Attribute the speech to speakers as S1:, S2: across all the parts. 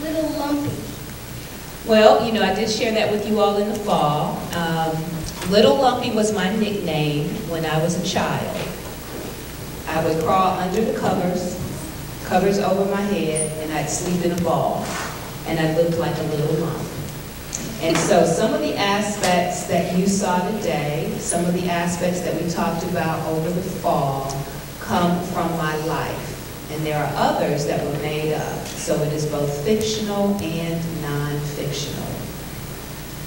S1: Little Lumpy.
S2: Well, you know, I did share that with you all in the fall. Little Lumpy was my nickname when I was a child. I would crawl under the covers over my head, and I'd sleep in a ball, and I looked like a little lump. And so some of the aspects that you saw today, some of the aspects that we talked about over the fall, come from my life. And there are others that were made up. So it is both fictional and non-fictional.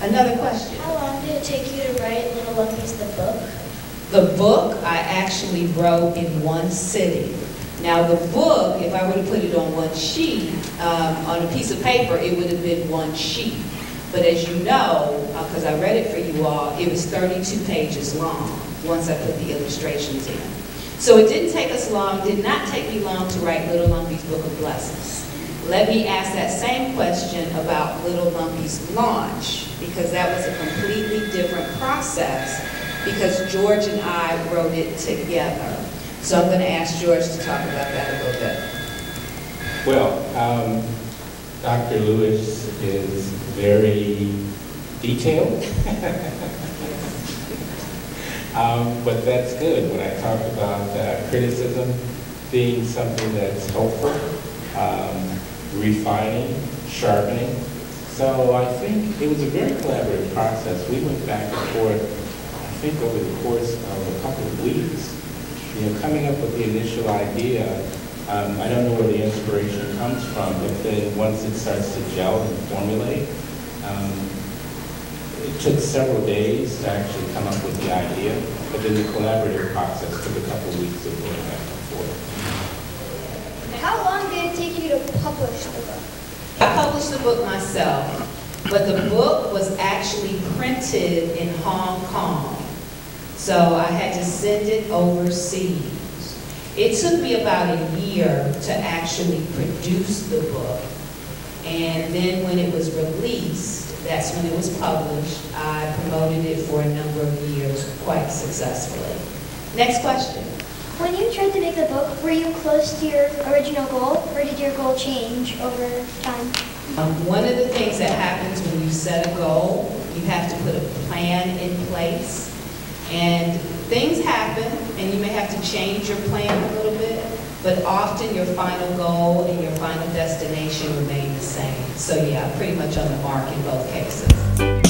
S2: Another question.
S1: How long did it take you to write Little Lumpy's the book?
S2: The book I actually wrote in one sitting. Now the book, if I were to put it on one sheet, on a piece of paper, it would have been one sheet. But as you know, because I read it for you all, it was 32 pages long once I put the illustrations in. So it didn't take us long, did not take me long to write Little Lumpy's Book of Blessings. Let me ask that same question about Little Lumpy's launch, because that was a completely different process, because George and I wrote it together. So I'm going to ask George to talk about that a little bit.
S3: Well, Dr. Lewis is very detailed, but that's good. When I talk about criticism being something that's helpful, refining, sharpening. So I think it was a very collaborative process. We went back and forth, I think over the course of a couple of weeks, you know, coming up with the initial idea. I don't know where the inspiration comes from, but then once it starts to gel and formulate, it took several days to actually come up with the idea, but then the collaborative process took a couple of weeks of going back and forth.
S1: How long did it take you to publish the book?
S2: I published the book myself, but the book was actually printed in Hong Kong. So I had to send it overseas. It took me about a year to actually produce the book. And then when it was released, that's when it was published. I promoted it for a number of years quite successfully. Next question.
S1: When you tried to make the book, were you close to your original goal, or did your goal change over time?
S2: One of the things that happens when you set a goal, you have to put a plan in place. And things happen, and you may have to change your plan a little bit, but often your final goal and your final destination remain the same. So yeah, pretty much on the mark in both cases.